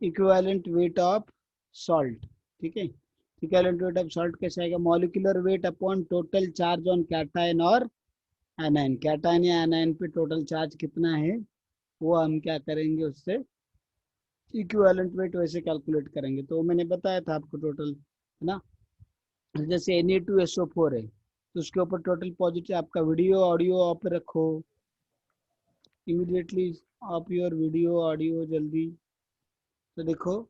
Equivalent weight of salt, ठीक है। Equivalent weight of salt कैसे आएगा, molecular weight upon total charge on cation और एनायन। कैटायन या एनायन पे टोटल चार्ज कितना है वो हम क्या करेंगे, उससे इक्विवेलेंट वेट वैसे कैलकुलेट करेंगे। तो मैंने बताया था आपको टोटल, है ना। जैसे Na2SO4 है तो उसके ऊपर टोटल पॉजिटिव, आपका वीडियो ऑडियो ऑफ रखो, immediately of your video audio जल्दी। तो देखो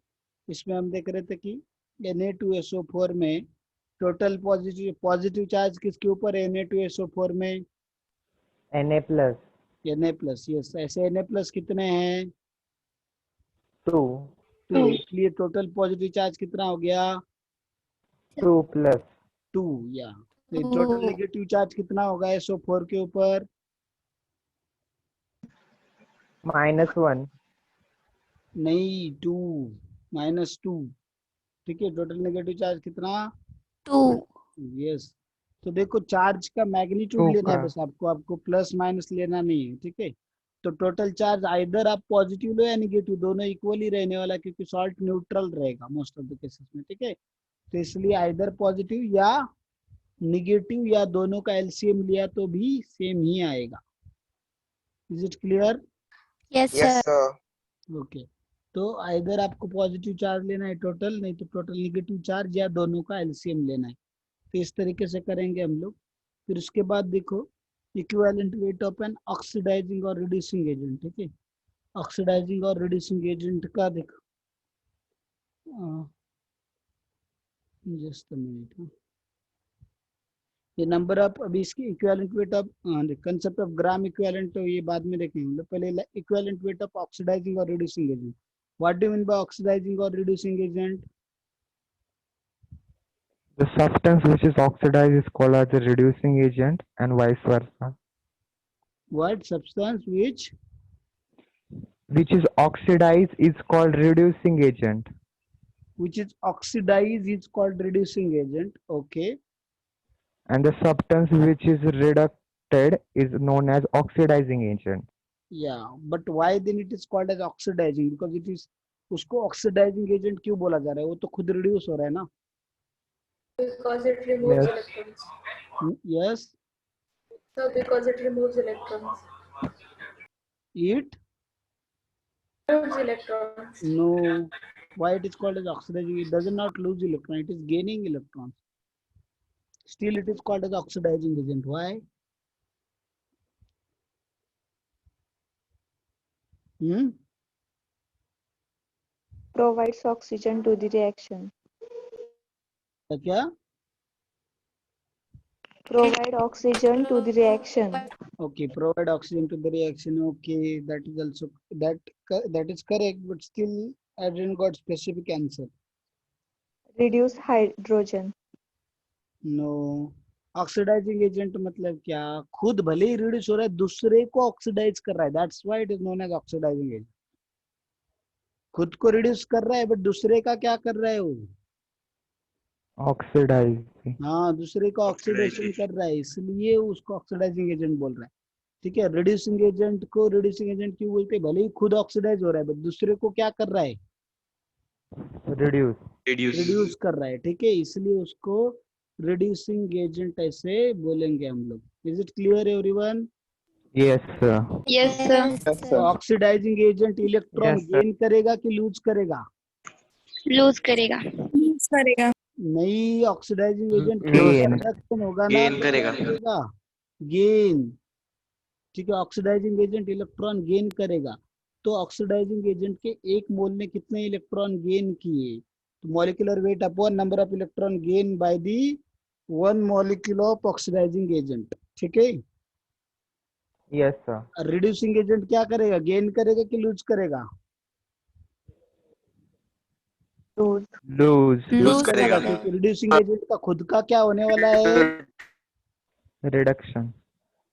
इसमें हम देख रहे थे कि Na2SO4 में टोटल पॉजिटिव पॉजिटिव चार्ज किसके ऊपर है, Na2SO4 में Na+, Na+, यस। ऐसे Na+ कितने हैं, 2, 2, इसलिए टोटल पॉजिटिव चार्ज कितना हो गया, 2+, 2। या टोटल नेगेटिव चार्ज कितना होगा SO4 के ऊपर, -1, नहीं 2, -2, ठीक है। टोटल नेगेटिव चार्ज कितना, 2। यस। तो देखो चार्ज का मैग्नीट्यूड 2 लेना है का बस आपको, आपको प्लस माइनस लेना नहीं है, ठीक है। तो टोटल चार्ज आइदर आप पॉजिटिव लो या निगेटिव, दोनों इक्वली रहने वाला, क्योंकि सॉल्ट न्यूट्रल रहेगा मोस्ट ऑफ द केसेस में, ठीक है। तो इसलिए आइदर पॉजिटिव या निगेटिव या दोनों का एलसीएम लिया तो भी सेम ही आएगा। Is it clear, yes Yes, sir. sir. Okay. तो आइदर आपको पॉजिटिव चार्ज लेना है टोटल, नहीं तो टोटल निगेटिव चार्ज, या दोनों का एलसीएम लेना है। तो इस तरीके से करेंगे हम लोग। फिर उसके बाद देखो equivalent weight of an oxidising और रिड्यूसिंग एजेंट, ठीक है। ऑक्सीडाइजिंग और रिड्यूसिंग एजेंट का देखो, जस्ट अ मिनट, ये नंबर ऑफ, अभी इसकी equivalent weight of, concept of gram equivalent तो ये बाद में देखेंगे हम लोग, पहले इक्विवेलेंट वेट ऑफ ऑक्सीडाइजिंग और reducing agent. What do you mean by oxidising और reducing agent, the substance which is oxidized is called as a reducing agent and vice versa. what substance Which is oxidized is called reducing agent. which is oxidized is called reducing agent, okay. And the substance which is reducted is known as oxidizing agent. Yeah, but why then it is called as oxidizing, because it is, उसको oxidising agent क्यों बोला जा रहा है, वो तो खुद reduce हो रहा है ना। Because it removes Yes. electrons. Yes, So because it removes electrons. It, Removes electrons. No, why it is called as oxidizing, it does not lose electron, it is gaining electrons, still it is called as oxidizing agent. Why? Provides oxygen to the reaction. क्या, Provide oxygen to the reaction. okay, provide oxygen to the reaction, okay, that is also, that is correct, but still I didn't got specific answer. Reduce hydrogen. No, oxidising agent मतलब क्या, खुद भले ही reduce हो रहा है, दूसरे को oxidise कर रहा है, that's why it is known as oxidising agent. खुद को रिड्यूस कर रहा है बट दूसरे का क्या कर रहा है वो, Oxidizing. हाँ, दूसरे का ऑक्सीडेशन कर रहा है, इसलिए उसको ऑक्सीडाइजिंग एजेंट बोल रहा है, ठीक है। रिड्यूसिंग एजेंट को रिड्यूसिंग एजेंट क्यों बोलते हैं, भले ही खुद ऑक्सीडाइज हो रहा है बट दूसरे को क्या कर रहा है, Reduce. रिड्यूस कर रहा है, ठीक है, इसलिए उसको रिड्यूसिंग एजेंट ऐसे बोलेंगे हम लोग। Is it clear everyone? Yes, sir. Yes sir. Yes, तो sir. Oxidising agent electron Yes, sir. Gain करेगा कि लूज करेगा, लूज करेगा। नहीं, ऑक्सीडाइजिंग एजेंट Gain. रिडक्शन होगा ना, Gain करेगा. गेन, ठीक है। ऑक्सीडाइजिंग एजेंट इलेक्ट्रॉन गेन करेगा, तो ऑक्सीडाइजिंग एजेंट के एक मोल ने कितने इलेक्ट्रॉन गेन किए, तो molecular weight upon number of electron gain by the 1 molecule of oxidising agent, ठीक है। Yes, sir. रिड्यूसिंग एजेंट क्या करेगा, गेन करेगा कि लूज करेगा, Lose. Lose. लूज करेगा. करेगा। क्योंकि रिड्यूसिंग एजेंट का खुद का क्या होने वाला है, Reduction.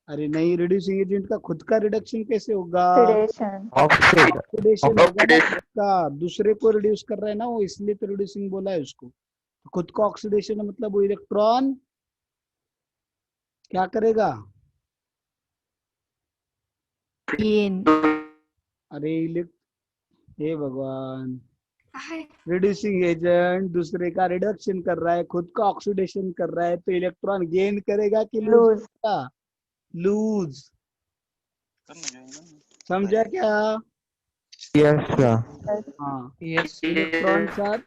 अरे नहीं, रिड्यूसिंग एजेंट का खुद का रिडक्शन कैसे होगा, Oxidation. ऑक्सीडेशन होगा ना खुद का, दूसरे को रिड्यूस कर रहा है ना वो, इसलिए तो रिड्यूसिंग बोला है उसको। तो खुद का ऑक्सीडेशन मतलब वो इलेक्ट्रॉन क्या करेगा, गेन। अरे हे भगवान, रिड्यूसिंग एजेंट दूसरे का रिडक्शन कर रहा है, खुद का ऑक्सीडेशन कर रहा है, तो इलेक्ट्रॉन गेन करेगा कि लूज Lose. करेगा? लूज। समझा क्या? Yes, sir. हाँ, Yes. इलेक्ट्रॉन साथ,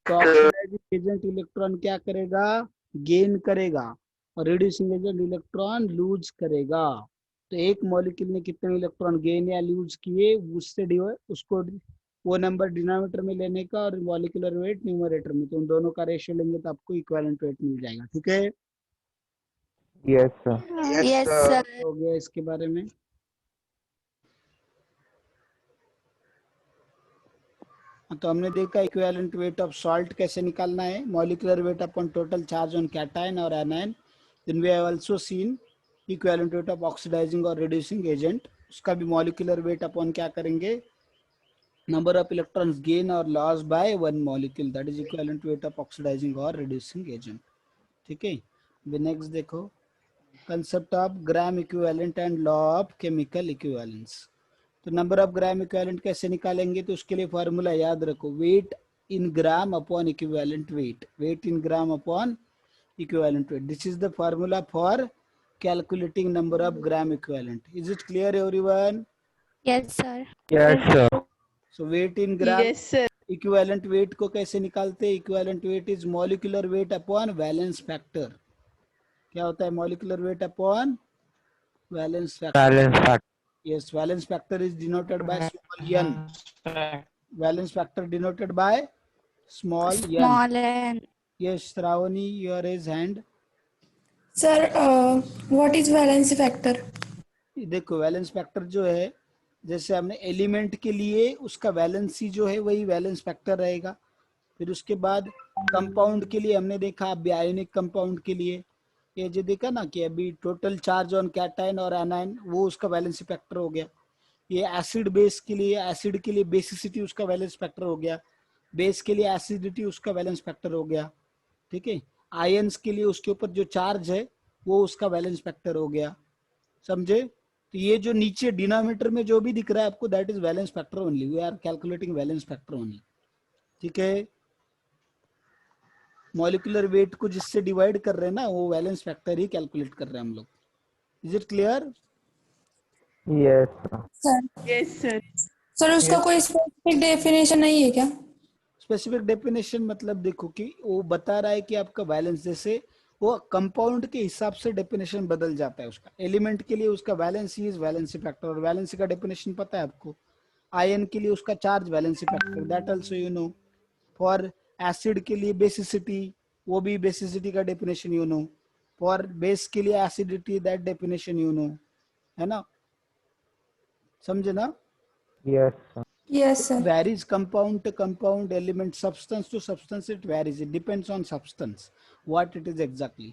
तो ऑक्सीडाइजिंग एजेंट इलेक्ट्रॉन क्या करेगा? गेन करेगा, और रिड्यूसिंग एजेंट इलेक्ट्रॉन लूज करेगा। तो एक मॉलिक्यूल ने कितने इलेक्ट्रॉन गेन या लूज किए, उससे उसको वो नंबर डिनोमिनेटर में लेने का, और मॉलिक्यूलर वेट न्यूमरेटर में, तो उन दोनों का रेशियो लेंगे तो आपको इक्विवेलेंट वेट मिल जाएगा। ठीक है, Yes, sir. Yes, sir. हो गया इसके बारे में। तो हमने देखा इक्विवेलेंट वेट ऑफ सॉल्ट कैसे निकालना है, molecular weight upon total charge on cation और anion. Then we have also seen equivalent weight of oxidising और रिड्यूसिंग एजेंट, उसका भी मॉलिक्यूलर वेट अपॉन क्या करेंगे, नंबर ऑफ इलेक्ट्रॉन्स गेन और loss by one molecule, that is equivalent weight of oxidising और reducing agent. ठीक है, next देखो, concept of gram equivalent and law of chemical equivalence. तो नंबर ऑफ ग्राम इक्विवेलेंट कैसे निकालेंगे, तो उसके लिए फॉर्मूला याद रखो, weight in gram upon equivalent weight, weight in gram upon equivalent weight. This is the formula for calculating number of gram equivalent. Is it clear, everyone? Yes, sir. Yes, sir. So weight in gram, Yes, sir. equivalent weight को कैसे निकालते हैं? Equivalent weight is molecular weight upon valence factor. क्या होता है molecular weight upon valence factor? Balance factor. Yes, valence factor is denoted by small n. Valence factor denoted by small n. Small n. Yes, Shravani, your raise hand. Sir, what is valency factor? देखो valence factor जो है, जैसे हमने element के लिए उसका valency जो है वही वैलेंस फैक्टर रहेगा। फिर उसके बाद कंपाउंड के लिए हमने देखा, अभी आयोनिक कंपाउंड के लिए ये जो देखा ना कि अभी टोटल चार्ज ऑन कैटायन और एनायन, वो उसका वैलेंसी फैक्टर हो गया। ये एसिड बेस के लिए, एसिड के लिए बेसिसिटी उसका वैलेंस फैक्टर हो गया, बेस के लिए एसिडिटी उसका वैलेंस फैक्टर हो गया। ठीक है, आयंस के लिए उसके ऊपर जो चार्ज है वो उसका वैलेंस फैक्टर हो गया। समझे? तो ये जो नीचे डिनोमिनेटर में जो भी दिख रहा है आपको, that is valence factor only, we are calculating valence factor only. ठीक है, मॉलिक्यूलर वेट को जिससे डिवाइड कर रहे हैं ना, वो वैलेंस फैक्टर ही कैलकुलेट कर रहे हैं हम लोग। Is it clear? Yes, sir. Sir Yes, sir. Sir उसका कोई स्पेसिफिक डेफिनेशन नहीं है क्या? स्पेसिफिक डेफिनेशन मतलब देखो कि वो बता रहा है कि आपका वैलेंस, जैसे वो कंपाउंड के हिसाब से डेफिनेशन बदल जाता है उसका। एलिमेंट के लिए उसका वैलेंसी इज वैलेंसी फैक्टर, और वैलेंसी का डेफिनेशन पता है आपको। आयन के लिए उसका charge valency factor, that also you know. For acid के लिए बेसिसिटी, वो भी बेसिसिटी का definition you know. For base के लिए acidity, that definition you know, है ना? समझे ना? Yes, sir. Yes, sir. Varies compound to compound, element, substance to substance, it varies, it depends on substance what it is exactly.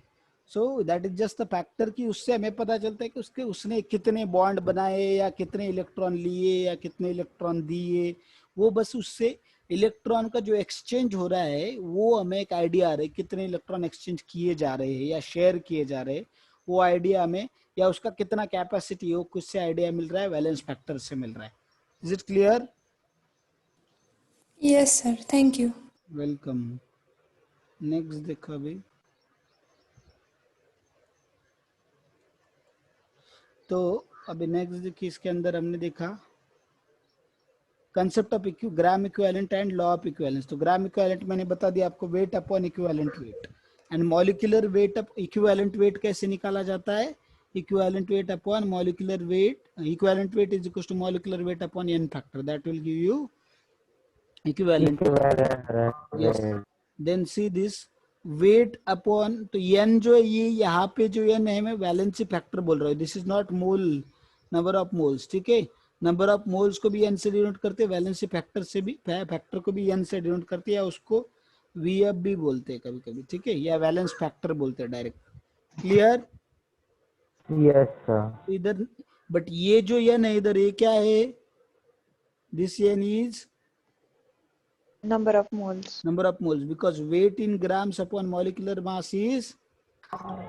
So that is just the factor कि उससे हमें पता चलता है कि उसके उसने कितने बॉन्ड बनाए या कितने इलेक्ट्रॉन लिए या कितने इलेक्ट्रॉन दिए। वो बस उससे इलेक्ट्रॉन का जो एक्सचेंज हो रहा है वो हमें एक आइडिया आ रहा है, कितने इलेक्ट्रॉन एक्सचेंज किए जा रहे हैं या शेयर किए जा रहे हैं, वो आइडिया हमें, या उसका कितना कैपेसिटी है, वो कुछ से आइडिया मिल रहा है, वैलेंस फैक्टर से मिल रहा है। Is it clear? Yes, sir. Thank you. Welcome. Next देखो अभी, तो अभी नेक्स्ट देखिए, इसके अंदर हमने देखा concept of gram equivalent and law of equivalence. तो ग्राम इक्विवेलेंट मैंने बता दिया आपको, weight upon equivalent weight, and molecular weight of equivalent weight कैसे निकाला जाता है? Equivalent weight upon molecular weight, equivalent weight is equal to molecular weight upon n factor, that will give you equivalent. Yes. Then see this weight upon, तो n जो है ये यहाँ पे जो n है मैं वैलेंसी फैक्टर बोल रहा हूँ, this is not mole, number of moles. ठीक है, नंबर ऑफ मोल्स को भी n से डिनोट करते हैं, वैलेंसी फैक्टर से भी, फैक्टर को भी n से डिनोट करते हैं, या उसको VF भी बोलते हैं कभी कभी। ठीक है, या वैलेंस फैक्टर बोलते हैं डायरेक्ट। क्लियर? Yes, sir. इधर बट ये जो n है इधर, ये क्या है? This n is Number of moles. number of moles, because weight in grams upon molecular mass is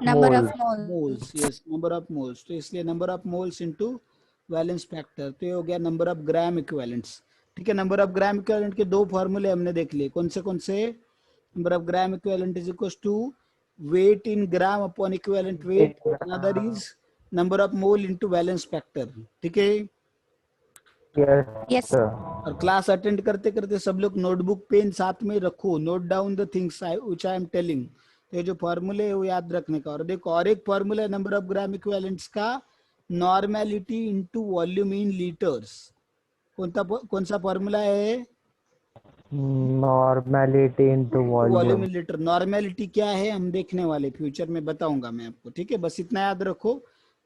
Number of Moles. moles. moles. Yes, number of moles, तो इसलिए number of moles into valence factor, तो ये हो गया number of gram equivalents। ठीक है। Number of gram equivalent के दो फॉर्मूले हमने देख लिए, कौन से? Number of gram equivalent is equal to weight in gram upon equivalent weight, another is number of mole into valence factor, ठीक है। Yes, Yes. sir. और क्लास अटेंड करते करते सब लोग नोटबुक पेन साथ में रखो, note down the things which I am telling. तो ये जो फॉर्मूले है वो याद रखने का। और देखो और एक फॉर्मूला है नंबर ऑफ ग्राम इक्विवेलेंट्स का, नॉर्मेलिटी इनटू वॉल्यूम इन लीटर्स। कौन सा फॉर्मूला है? Normality into volume volume. In litre. Normality क्या है हम देखने वाले, फ्यूचर में बताऊंगा मैं आपको, ठीक है। बस इतना याद रखो,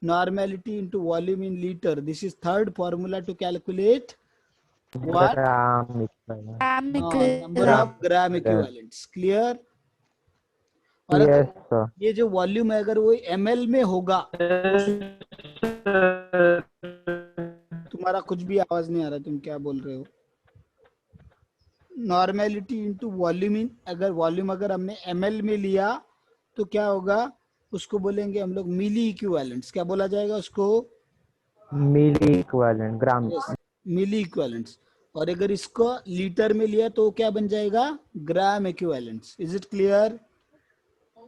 normality into volume in litre, this is third formula to calculate what? Gram equivalent. Number Gram of gram equivalent. Equivalents. Clear? और Yes, अगर sir. ये जो वॉल्यूम है अगर वो ml में होगा, तुम्हारा कुछ भी आवाज नहीं आ रहा, तुम क्या बोल रहे हो? नॉर्मेलिटी इनटू वॉल्यूम इन, अगर वॉल्यूम अगर हमने ml में लिया तो क्या होगा? उसको बोलेंगे हम लोग मिली इक्विवेलेंट्स। क्या बोला जाएगा उसको? Milli equivalent. Gram. यस, मिली इक्विवेलेंट्स। और अगर इसको लीटर में लिया तो क्या बन जाएगा? Gram equivalents. Is it clear?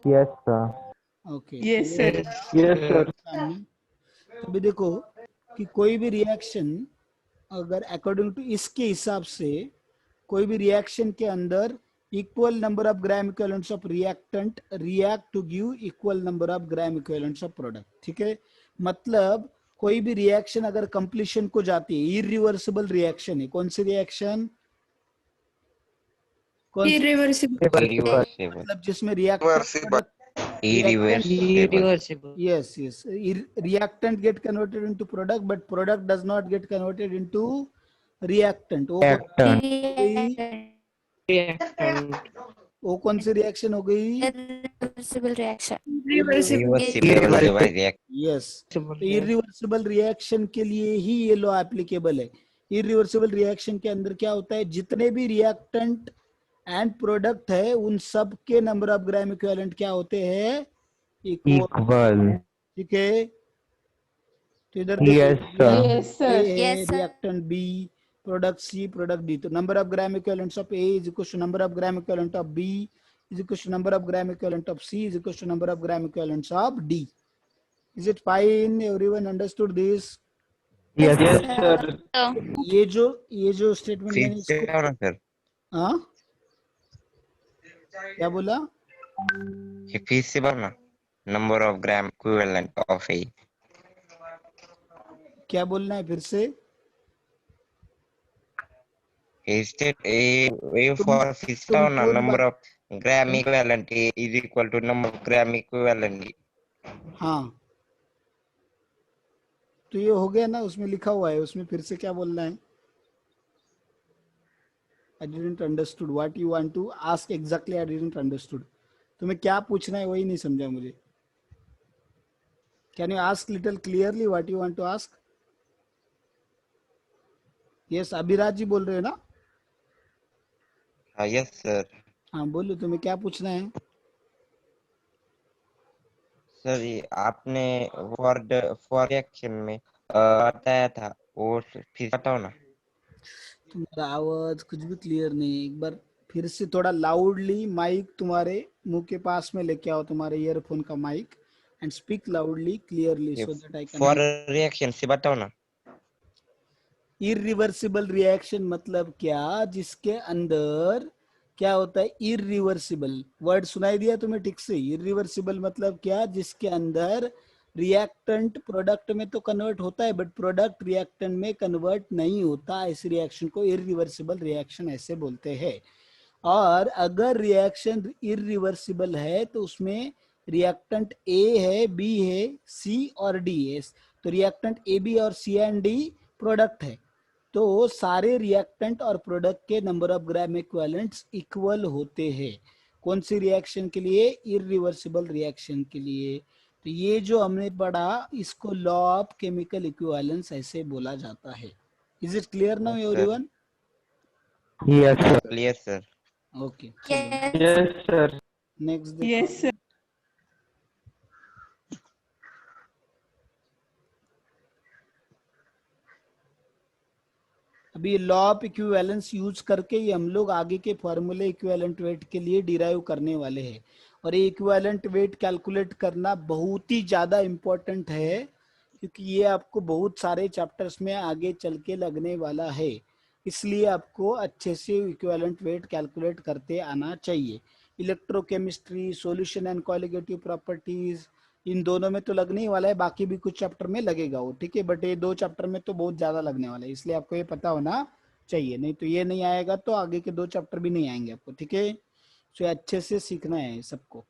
Yes, sir. Okay. Yes, sir. Yes, sir. अभी देखो कि कोई भी रिएक्शन अगर अकॉर्डिंग टू इसके हिसाब से कोई भी रिएक्शन के अंदर equal number of gram equivalents of reactant react to give equal number of gram equivalents of product, ठीक है। मतलब कोई भी रिएक्शन अगर कंप्लीशन को जाती है, इरिवर्सिबल रिएक्शन है, कौन सी रिएक्शन? कौन सी? irreversible, Irreversible. मतलब जिसमें reactant Irreversible. yes reactant get converted into product but product does not get converted into reactant। वो कौन सी रिएक्शन हो गई? irreversible reaction. Irreversible reaction. Yes, irreversible reaction के लिए ही ये लॉ एप्लीकेबल है। इरिवर्सिबल रिएक्शन के अंदर क्या होता है, जितने भी रिएक्टेंट एंड प्रोडक्ट है उन सब के नंबर ऑफ ग्राम इक्विवेलेंट क्या होते हैं? Equal. ठीक है। तो इधर Yes, sir. Yes, sir. Yes, sir. Reactant B, product C, product D. तो number of gram equivalents of A is equal to number of gram equivalent of B is equal to number of gram equivalent of C is equal to number of gram equivalents of D. Is it fine? Everyone understood this? Yes, sir. ये जो statement मैंने फिर से इसको, आओ ना sir, हाँ क्या बोला? ये फिर से बोल ना, number of gram equivalent of A. क्या बोलना है फिर से? स्टेट ए फॉर फिर से आओ ना, number of gram equivalent A is equal to number of gram equivalent D. हाँ तो ये हो गया ना, उसमें लिखा हुआ है, उसमें फिर से क्या बोलना है? I didn't understood what you want to ask exactly. I didn't understood. तुम्हें क्या पूछना है वही नहीं समझा मुझे। Can you ask little clearly what you want to ask? Yes, Abhiraj जी बोल रहे हो ना? हाँ यस सर। हाँ बोलो, तुम्हें क्या पूछना है? सर ये आपने फॉर रिएक्शन में बताया था, वो फिर बताओ ना। तुम्हारा आवाज कुछ भी क्लियर नहीं है, एक बार फिर से थोड़ा लाउडली माइक तुम्हारे मुंह के पास में लेके आओ, तुम्हारे ईयरफोन का mike, and speak loudly clearly so that I for can. Reaction से बताओ ना। इरिवर्सिबल रिएक्शन मतलब क्या? जिसके अंदर क्या होता है? इरिवर्सिबल वर्ड सुनाई दिया तुम्हें ठीक से? इरिवर्सिबल मतलब क्या? जिसके अंदर रिएक्टेंट प्रोडक्ट में तो कन्वर्ट होता है बट प्रोडक्ट रिएक्टेंट में कन्वर्ट नहीं होता, इस रिएक्शन को इरिवर्सिबल रिएक्शन ऐसे बोलते हैं। और अगर रिएक्शन इरिवर्सिबल है तो उसमें रिएक्टेंट ए है, बी है, सी और डी है। तो रिएक्टेंट ए, बी और सी एंड डी प्रोडक्ट है, तो सारे रिएक्टेंट और प्रोडक्ट के number of gram equivalents equal होते हैं। कौन सी रिएक्शन के लिए? इरिवर्सिबल रिएक्शन के लिए। तो ये जो हमने पढ़ा इसको लॉ ऑफ केमिकल इक्विवेलेंस ऐसे बोला जाता है। Is it clear now everyone? Yes, sir. Clear sir. Okay, Yes. Yes, sir. Next Yes, sir. अभी लॉ ऑफ इक्विवेलेंस यूज करके ही हम लोग आगे के फॉर्मूले इक्विवेलेंट वेट के लिए डिराइव करने वाले हैं। और ये इक्विवेलेंट वेट कैलकुलेट करना बहुत ही ज्यादा इम्पोर्टेंट है, क्योंकि ये आपको बहुत सारे चैप्टर्स में आगे चल के लगने वाला है। इसलिए आपको अच्छे से इक्विवेलेंट वेट कैलकुलेट करते आना चाहिए। Electrochemistry, solution and colligative properties, इन दोनों में तो लगने ही वाला है, बाकी भी कुछ चैप्टर में लगेगा वो, ठीक है। बट ये 2 चैप्टर में तो बहुत ज्यादा लगने वाला है, इसलिए आपको ये पता होना चाहिए, नहीं तो ये नहीं आएगा तो आगे के 2 चैप्टर भी नहीं आएंगे आपको, ठीक है। सो अच्छे से सीखना है सबको।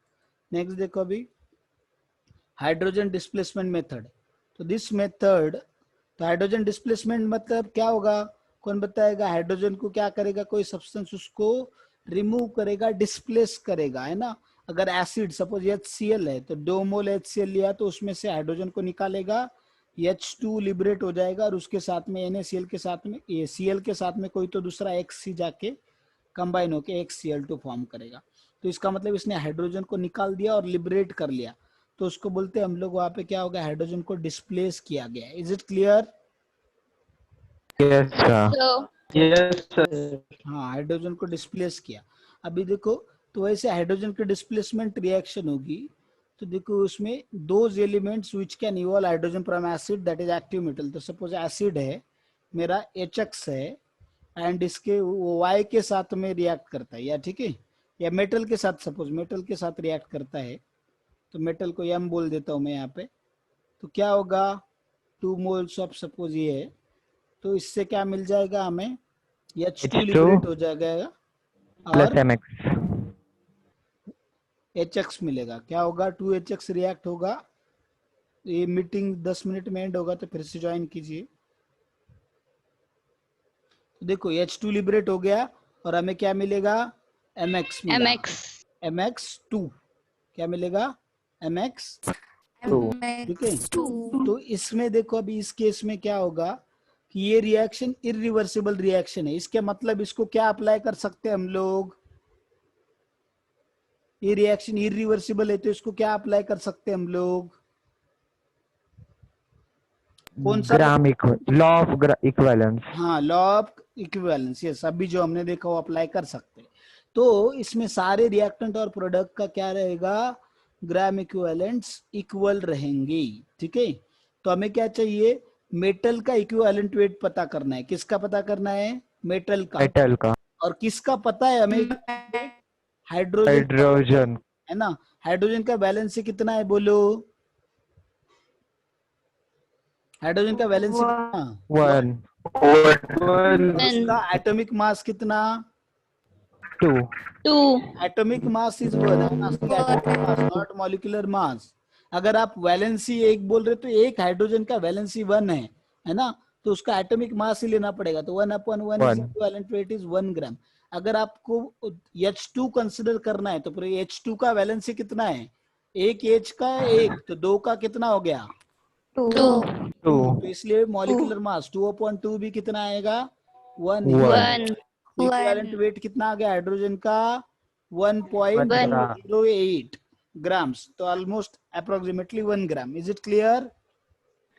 नेक्स्ट देखो अभी हाइड्रोजन डिस्प्लेसमेंट मेथड। तो दिस मेथड, तो हाइड्रोजन डिस्प्लेसमेंट मतलब क्या होगा, कौन बताएगा? हाइड्रोजन को क्या करेगा, कोई सब्सटेंस उसको रिमूव करेगा, डिस्प्लेस करेगा, है ना। अगर एसिड सपोज HCl है तो 2 मोल HCl लिया तो उसमें से हाइड्रोजन को निकालेगा, H2 लिबरेट हो जाएगा और उसके साथ में NaCl के साथ में Cl के साथ में कोई तो दूसरा XC जाके कंबाइन होके HCl2 फॉर्म करेगा। तो इसका मतलब इसने हाइड्रोजन को निकाल दिया और लिबरेट कर लिया, तो उसको बोलते हैं हम लोग वहां पे क्या होगा, हाइड्रोजन को डिस्प्लेस किया गया। Is it clear? Yes, sir. So, हाँ, हाइड्रोजन को डिस्प्लेस किया। अभी देखो, तो वैसे हाइड्रोजन की डिस्प्लेसमेंट रिएक्शन होगी, तो देखो उसमें those elements which can evolve hydrogen from acid that is active metal. तो सपोज एसिड है मेरा, HX है, एंड इसके Y के साथ में रिएक्ट करता है, या ठीक है, या मेटल के साथ, सपोज मेटल के साथ रिएक्ट करता है, तो मेटल को M बोल देता हूँ मैं यहाँ पे। तो क्या होगा, 2 मोल्स ऑफ सपोज ये है, तो इससे क्या मिल जाएगा हमें, H2 लिबरेट हो जाएगा Plus और MX. HX मिलेगा। क्या होगा, 2HX रिएक्ट होगा। ये मीटिंग 10 मिनट में एंड होगा, तो फिर से ज्वाइन कीजिए। तो देखो H2 लिबरेट हो गया और हमें क्या मिलेगा, MX मिला, MX2 क्या मिलेगा, MX2, ठीक है। तो इसमें देखो अभी इस केस में क्या होगा कि ये रिएक्शन इरिवर्सिबल रिएक्शन है, इसके मतलब इसको क्या अप्लाई कर सकते हैं हम लोग, ये रिएक्शन इरिवर्सिबल है तो इसको क्या अप्लाई कर सकते हैं हम लोग, कौन सा? Law of equivalence. हाँ, लॉ ऑफ इक्विवेलेंस, यस, अभी जो हमने देखा वो अप्लाई कर सकते हैं। तो इसमें सारे रिएक्टेंट और प्रोडक्ट का क्या रहेगा, ग्राम इक्विवेलेंट्स इक्वल रहेंगे, ठीक है। तो हमें क्या चाहिए, मेटल का इक्विवेलेंट वेट पता करना है। किसका पता करना है, मेटल का। और किसका पता है हमें, हाइड्रोजन, है ना। हाइड्रोजन का वैलेंसी कितना है बोलो, हाइड्रोजन का वैलेंसी कितना, 1. उसका एटॉमिक मास कितना, 2. Atomic mass is 1, atomic mass not molecular mass. अगर आप वैलेंसी 1 बोल रहे तो एक हाइड्रोजन का वैलेंसी 1 है ना, तो उसका एटॉमिक मास ही लेना पड़ेगा, तो 1/1 इज इक्विवेलेंट वेट इज 1 ग्राम। अगर आपको H2 कंसिडर करना है तो फिर H2 का वैलेंसी कितना है, एक H का 1, तो 2 का कितना हो गया, 2. तो इसलिए मॉलिक्यूलर मास 2/2 भी कितना आएगा, 1। इक्विवेलेंट वेट कितना आ गया हाइड्रोजन का, 1.08 ग्राम्स, तो almost approximately 1 gram. Is it clear?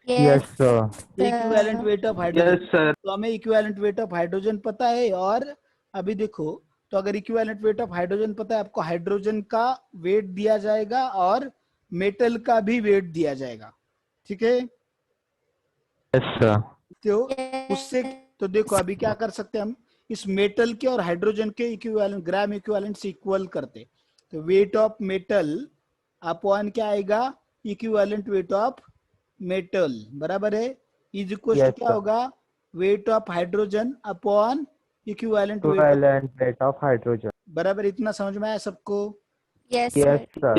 Yes, sir. Equivalent weight of hydrogen, तो हमें इक्विवेलेंट वेट ऑफ हाइड्रोजन पता है। और अभी देखो, तो अगर इक्विवेलेंट वेट ऑफ हाइड्रोजन पता है, आपको हाइड्रोजन का वेट दिया जाएगा और मेटल का भी वेट दिया जाएगा, ठीक है। Yes, sir. तो उससे, तो देखो अभी क्या कर सकते हैं हम, इस मेटल के और हाइड्रोजन के इक्विवेलेंट, ग्राम इक्विवेलेंट से इक्वल करते, तो वेट ऑफ मेटल अपॉन क्या आएगा, इक्विवेलेंट वेट ऑफ मेटल, बराबर है, इज इक्वल टू क्या होगा, weight of hydrogen upon equivalent weight of hydrogen, बराबर। इतना समझ में आया सबको? Yes, Yes, sir.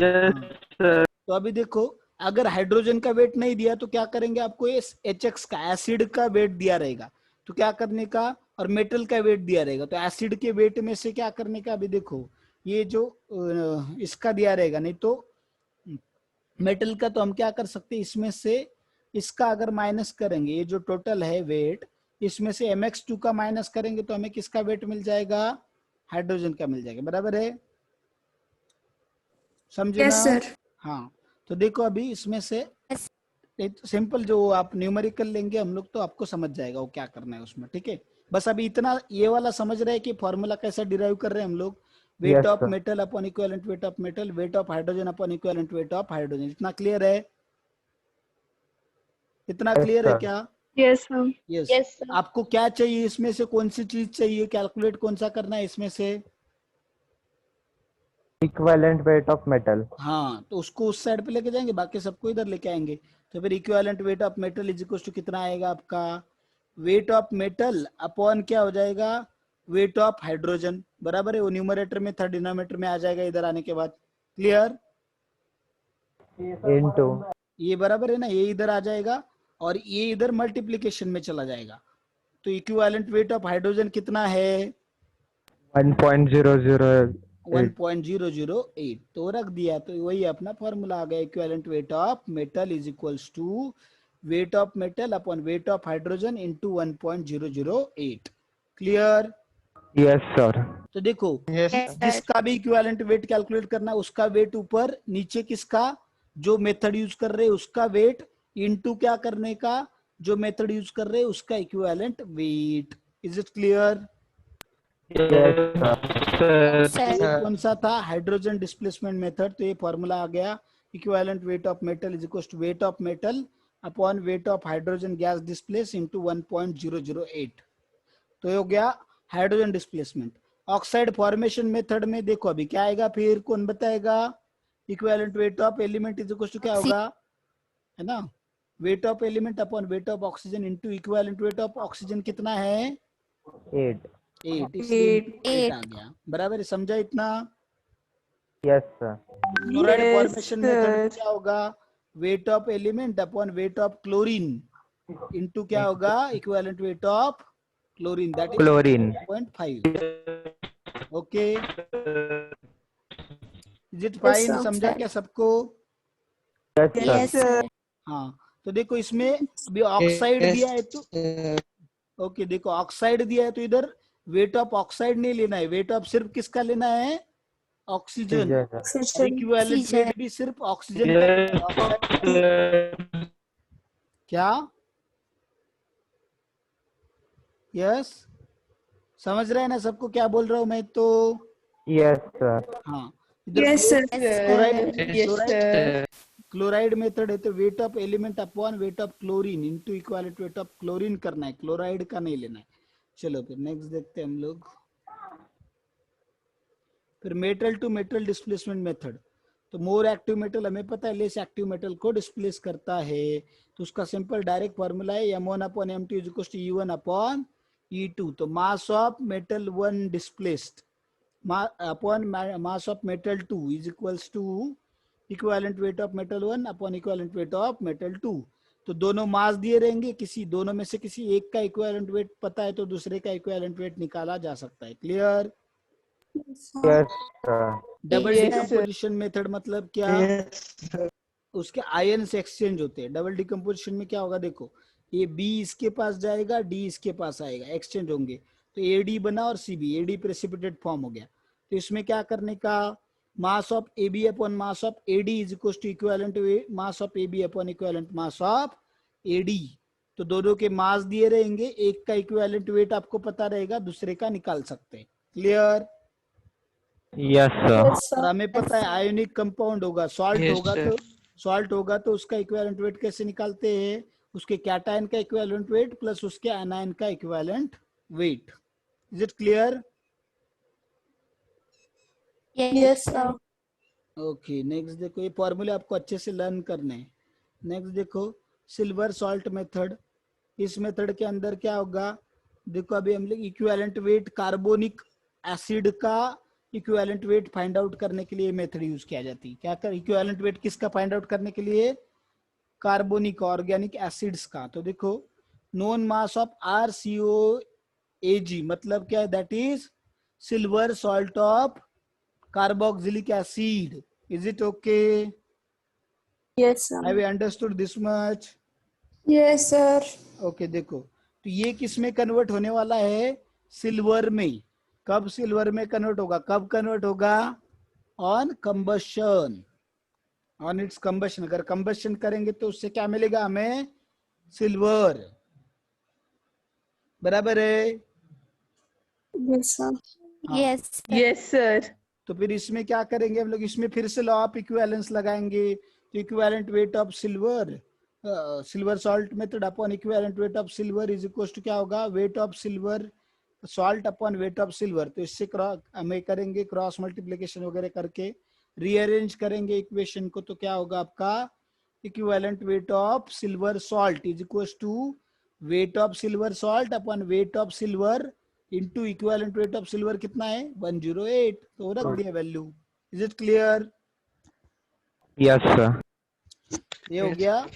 sir. तो अभी देखो, अगर हाइड्रोजन का वेट नहीं दिया तो क्या करेंगे, आपको इस HX का, एसिड का वेट दिया रहेगा, तो क्या करने का, और मेटल का वेट दिया रहेगा, तो एसिड के वेट में से क्या करने का, अभी देखो ये जो इसका दिया रहेगा, नहीं तो मेटल का, तो हम क्या कर सकते हैं, इसमें से इसका अगर माइनस करेंगे, ये जो टोटल है वेट, इसमें से MX2 का माइनस करेंगे तो हमें किसका वेट मिल जाएगा, हाइड्रोजन का मिल जाएगा, बराबर है, समझे यस ना? सर। हाँ, तो देखो अभी इसमें से सिंपल जो आप न्यूमेरिकल लेंगे हम लोग तो आपको समझ जाएगा वो क्या करना है उसमें, ठीक है। बस अभी इतना ये वाला समझ रहे हैं कि फॉर्मूला कैसा डिराइव कर रहे हैं हम लोग। Weight Yes, of sir. Metal upon equivalent weight of metal, weight of hydrogen upon equivalent weight of hydrogen. इतना क्लियर है? इतना Yes, क्लियर है sir. क्या? Yes, sir. Yes. Yes, sir. आपको क्या चाहिए इसमें से, कौन सी चीज चाहिए, कैलकुलेट कौन सा करना है इसमें से? Equivalent weight of metal. हाँ, तो उसको उस साइड पे लेके जाएंगे, बाकी सबको इधर लेके आएंगे। तो फिर equivalent weight of metal is equal to कितना आएगा आपका? वेट ऑफ मेटल अपॉन क्या हो जाएगा? वेट ऑफ हाइड्रोजन, बराबर है। वो न्यूमरेटर में था, डिनोमिनेटर में आ जाएगा इधर आने के बाद। क्लियर? Into ये बराबर है ना, ये इधर आ जाएगा और ये इधर मल्टीप्लीकेशन में चला जाएगा। तो इक्विवेलेंट वेट ऑफ हाइड्रोजन कितना है? 1.008. 1.008। तो रख दिया, तो वही अपना फॉर्मूला आ गया। Equivalent weight of metal is equals to weight of metal upon weight of hydrogen into 1.008। Clear? Yes, sir. तो देखो, Yes, Yes, sir. sir. जिसका भी इक्विवेलेंट वेट कैलकुलेट करना, उसका वेट ऊपर, नीचे किसका, जो मेथड यूज कर रहे हैं उसका वेट, इनटू क्या करने का, जो मेथड यूज कर रहे हैं उसका equivalent weight. Is it clear? Yes, sir. Sir. ये कौन सा था? Hydrogen displacement method. तो ये फॉर्मूला आ गया, equivalent weight of metal is equal to weight of metal upon weight of hydrogen gas displace into 1.008। तो ये हो गया hydrogen displacement. Oxide formation method में देखो अभी क्या आएगा, फिर कौन बताएगा? Equivalent weight of element is equal to क्या होगा, है ना, wait of element upon weight of oxygen into equivalent weight of oxygen कितना है? 8. 8, इसलिए 8 आ 8. गया। बराबर है, समझा इतना? Yes, sir. Chloride Yes, formation method में sir. क्या होगा? Weight of element upon weight of chlorine into क्या होगा? Equivalent weight of chlorine, that is Chlorine. 0.5। Okay, is it Yes, fine? sir. समझा क्या सबको? Yes, sir. Yes, sir. हाँ, तो देखो इसमें अभी ऑक्साइड दिया है तो ओके, देखो ऑक्साइड दिया है तो इधर वेट ऑफ ऑक्साइड नहीं लेना है, वेट ऑफ सिर्फ किसका लेना है? ऑक्सीजन। Yes, sir. और इक्विवेलेंट Oxygen. वेट भी सिर्फ ऑक्सीजन का लेना है, ऑक्साइड क्या? यस, समझ रहे हैं ना सबको क्या बोल रहा हूं मैं? तो Yes, sir. हाँ, इधर Yes, sir. Chloride Yes, sir. Chloride method है तो wait of element upon weight of chlorine into equivalent weight of chlorine करना है, क्लोराइड का नहीं लेना है। चलो फिर नेक्स्ट देखते हैं हम लोग। फिर metal to metal displacement method. तो मोर एक्टिव मेटल हमें पता है लेस एक्टिव मेटल को डिस्प्लेस करता है, तो उसका सिंपल डायरेक्ट फॉर्मूला है m1 upon m2 is equal to e1 upon e2। तो mass of metal 1 displaced upon mass of metal 2 is equals to equivalent weight of metal 1 upon equivalent weight of metal 2। तो दोनों मास दिए रहेंगे, किसी दोनों में से किसी एक का इक्विवेलेंट वेट पता है तो दूसरे का इक्विवेलेंट वेट निकाला जा सकता है। Clear? Yes, sir. Double Yes, decomposition method मतलब क्या? Yes, sir. उसके आयन्स एक्सचेंज होते हैं। डबल डिकम्पोजिशन में क्या होगा, देखो ये बी इसके पास जाएगा, डी इसके पास आएगा, एक्सचेंज होंगे। तो एडी बना और सीबी, एडी प्रेसिपिटेट फॉर्म हो गया। तो इसमें क्या करने का, mass of A B upon mass of A D is equal to equivalent mass of A B upon equivalent mass of A D. तो दोनों के मास दिए रहेंगे, एक का इक्विवेलेंट वेट आपको पता रहेगा, दूसरे का निकाल सकते हैं। क्लियर? Yes, sir. और हमें पता है आयोनिक कंपाउंड होगा, सॉल्ट Yes, होगा sir. तो सॉल्ट होगा तो उसका इक्विवेलेंट वेट कैसे निकालते हैं? उसके कैटायन का इक्विवेलेंट वेट प्लस उसके एनायन का equivalent weight. Is it clear? Yes, sir. Okay, next देखो, ये फॉर्मूले आपको अच्छे से लर्न करने हैं। नेक्स्ट देखो, सिल्वर सॉल्ट मेथड। इस मेथड के अंदर क्या होगा, देखो अभी हम लोग इक्विवेलेंट वेट कार्बोनिक एसिड का इक्विवेलेंट वेट फाइंड आउट करने के लिए मेथड यूज किया जाती है। क्या कर, इक्विवेलेंट वेट किसका फाइंड आउट करने के लिए? कार्बोनिक ऑर्गेनिक एसिड्स का। तो देखो, नोन मास ऑफ RCOAG मतलब क्या है? That is silver salt of carboxylic acid. Is it okay? Yes, sir. Have you understood this much? Yes, sir. Okay, देखो तो ये किस में कन्वर्ट होने वाला है? सिल्वर में। कब सिल्वर में कन्वर्ट होगा? कब कन्वर्ट होगा? On combustion, on it's combustion. अगर कंबशन करेंगे तो उससे क्या मिलेगा हमें? सिल्वर। बराबर है? Yes, sir. हाँ। Yes, sir. Yes, sir. तो फिर इसमें क्या करेंगे हम लोग, इसमें फिर से लॉ ऑफ इक्विवेलेंस लगाएंगे। तो equivalent weight of silver, silver salt method upon equivalent weight of silver is equal to क्या होगा, weight of silver salt upon weight of silver. तो इससे हमें करेंगे क्रॉस मल्टीप्लिकेशन वगैरह करके रीअरेंज करेंगे इक्वेशन को। तो क्या होगा आपका, equivalent weight of silver salt is equal to weight of silver salt upon weight of silver into equivalent weight of silver कितना है 108। तो रख दिया value. Is it clear? Yes, sir. ये हो गया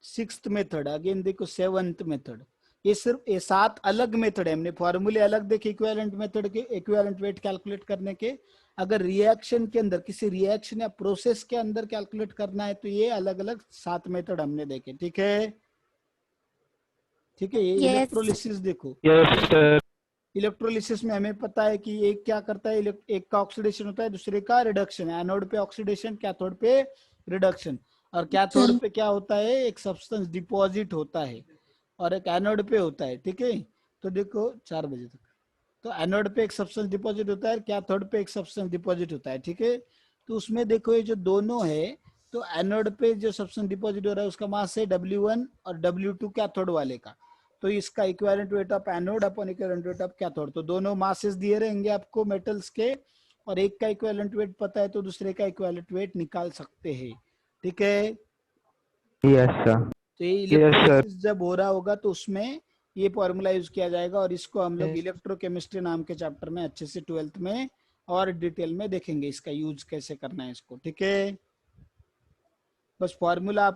सिक्स्थ मेथड। अगेन देखो सेवंथ मेथड। ये सिर्फ ये 7 अलग मेथड है, हमने फॉर्मूले अलग देखे इक्विवेलेंट मेथड के, इक्विवेलेंट वेट कैलकुलेट करने के। अगर रिएक्शन के अंदर, किसी रिएक्शन या प्रोसेस के अंदर कैलकुलेट करना है तो ये अलग अलग 7 मेथड हमने देखे। ठीक है, ठीक है। ये Yes. इलेक्ट्रोलिसिस देखो, Yes, sir. इलेक्ट्रोलिसिस में हमें पता है कि एक क्या करता है, एक का ऑक्सीडेशन होता है, दूसरे का रिडक्शन। एनोड पे ऑक्सीडेशन, कैथोड पे रिडक्शन। और कैथोड पे क्या होता है, एक सब्सटेंस डिपॉजिट होता है, और एक एनोड पे होता है। ठीक है, तो देखो 4 बजे तक, तो एनोड पे एक सब्सटेंस डिपॉजिट होता है, कैथोड पे एक सब्सटेंस डिपॉजिट होता है। ठीक है, तो उसमें देखो ये जो दोनों है, तो एनोड पे जो सब्सटेंस डिपॉजिट हो रहा है उसका मास है W1 और W2 कैथोड वाले का। तो इसका equivalent weight of anode upon equivalent weight of cathode. तो दोनों मासेस दिए रहेंगे आपको मेटल्स के, और एक का इक्विवेलेंट वेट पता है तो दूसरे का इक्विवेलेंट वेट निकाल सकते हैं। ठीक है, Yes, sir. तो ये Yes, sir. इलेक्ट्रोलिसिस जब हो रहा होगा तो उसमें ये फॉर्मूला यूज किया जाएगा, और इसको हम लोग इलेक्ट्रोकेमिस्ट्री नाम के चैप्टर में अच्छे से 12th में और डिटेल में देखेंगे, इसका यूज कैसे करना है इसको। ठीक है, बस फॉर्मूला